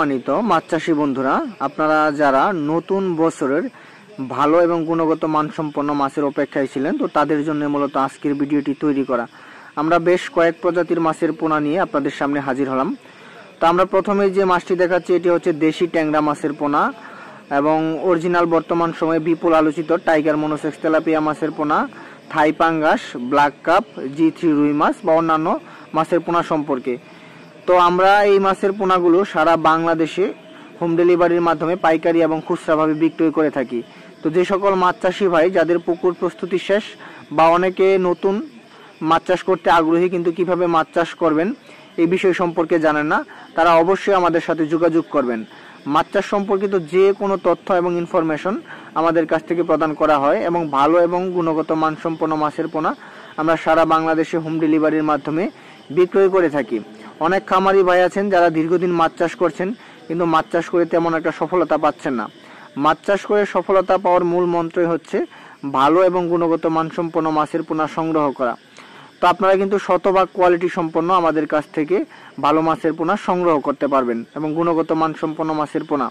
সম্মানিত মাছ চাষী বন্ধুরা, আপনারা যারা নতুন বছরের ভালো এবং গুণগত মানসম্পন্ন মাছের অপেক্ষায় ছিলেন, তো তাদের জন্য মূলত আজকের ভিডিওটি তৈরি করা। আমরা বেশ কয়েক প্রজাতির মাছের পোনা নিয়ে আপনাদের সামনে হাজির হলাম। তো আমরা প্রথমে যে মাছটি দেখাচ্ছি এটি হচ্ছে দেশি ট্যাংরা মাছের পোনা এবং অরিজিনাল বর্তমান সময়ে বিপুল আলোচিত টাইগার মনোসেক্স তেলাপিয়া মাছের পোনা, থাই পাঙ্গাস, ব্ল্যাক কাপ, G3 রুই মাছ বা অন্যান্য মাছের পোনা সম্পর্কে। তো আমরা এই মাছের পোনাগুলো সারা বাংলাদেশে হোম ডেলিভারির মাধ্যমে পাইকারি এবং খুচরাভাবে বিক্রয় করে থাকি। তো যে সকল মাছ চাষি ভাই যাদের পুকুর প্রস্তুতি শেষ বা অনেকে নতুন মাছ চাষ করতে আগ্রহী কিন্তু কিভাবে মাছ চাষ করবেন এই বিষয় সম্পর্কে জানেন না, তারা অবশ্যই আমাদের সাথে যোগাযোগ করবেন। মাছ চাষ সম্পর্কিত যে কোনো তথ্য এবং ইনফরমেশন আমাদের কাছ থেকে প্রদান করা হয় এবং ভালো এবং গুণগত মানসম্পন্ন মাছের পোনা আমরা সারা বাংলাদেশে হোম ডেলিভারির মাধ্যমে বিক্রয় করে থাকি। অনেক খামারি ভাই আছেন যারা দীর্ঘদিন মাছ চাষ করছেন কিন্তু মাছ চাষ করে তেমন একটা সফলতা পাচ্ছেন না। মাছ চাষ করে সফলতা পাওয়ার মূল মন্ত্রই হচ্ছে ভালো এবং গুণগত মানসম্পন্ন মাছের পোনা সংগ্রহ করা। তো আপনারা কিন্তু শতভাগ কোয়ালিটি সম্পন্ন আমাদের কাছ থেকে ভালো মাছের পোনা সংগ্রহ করতে পারবেন এবং গুণগত মানসম্পন্ন মাছের পোনা।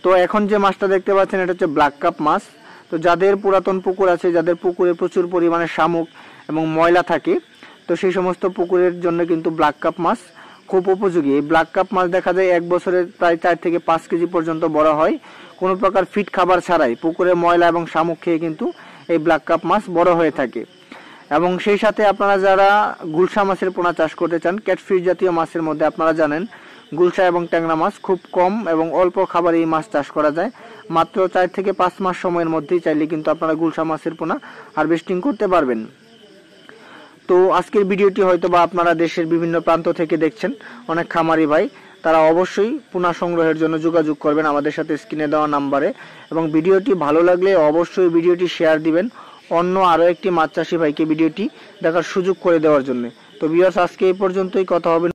তো এখন যে মাছটা দেখতে পাচ্ছেন এটা হচ্ছে ব্ল্যাক কাপ মাছ। তো যাদের পুরাতন পুকুর আছে, যাদের পুকুরে প্রচুর পরিমাণে শামুক এবং ময়লা থাকে, তো সেই সমস্ত পুকুরের জন্য কিন্তু ব্ল্যাক কাপ মাছ খুব উপযোগী। এই ব্ল্যাক কাপ মাছ দেখা যায় এক বছরে প্রায় 4 থেকে 5 কেজি পর্যন্ত বড় হয়, কোনো প্রকার ফিড খাবার ছাড়াই পুকুরে ময়লা এবং শামুক খেয়ে কিন্তু এই ব্ল্যাক কাপ মাছ বড় হয়ে থাকে। এবং সেই সাথে আপনারা যারা গুলশা মাছের পোনা চাষ করতে চান, ক্যাটফিশ জাতীয় মাছের মধ্যে আপনারা জানেন গুলশা এবং ট্যাংরা মাছ খুব কম এবং অল্প খাবারে এই মাছ চাষ করা যায়। মাত্র 4 থেকে 5 মাস সময়ের মধ্যেই চাইলে কিন্তু আপনারা গুলশা মাছের পোনা হারভেস্টিং করতে পারবেন। তো আজকের ভিডিওটি হয়তো বা আপনারা দেশের বিভিন্ন প্রান্ত থেকে দেখছেন, অনেক খামারি ভাই তারা অবশ্যই পোনা সংগ্রহের জন্য যোগাযোগ করবেন আমাদের সাথে স্ক্রিনে দেওয়া নাম্বারে। এবং ভিডিওটি ভালো লাগলে অবশ্যই ভিডিওটি শেয়ার দিবেন অন্য আরও একটি মাছ চাষি ভাইকে ভিডিওটি দেখার সুযোগ করে দেওয়ার জন্য। তো ভিউয়ার্স, আজকে এই পর্যন্তই, কথা হবে।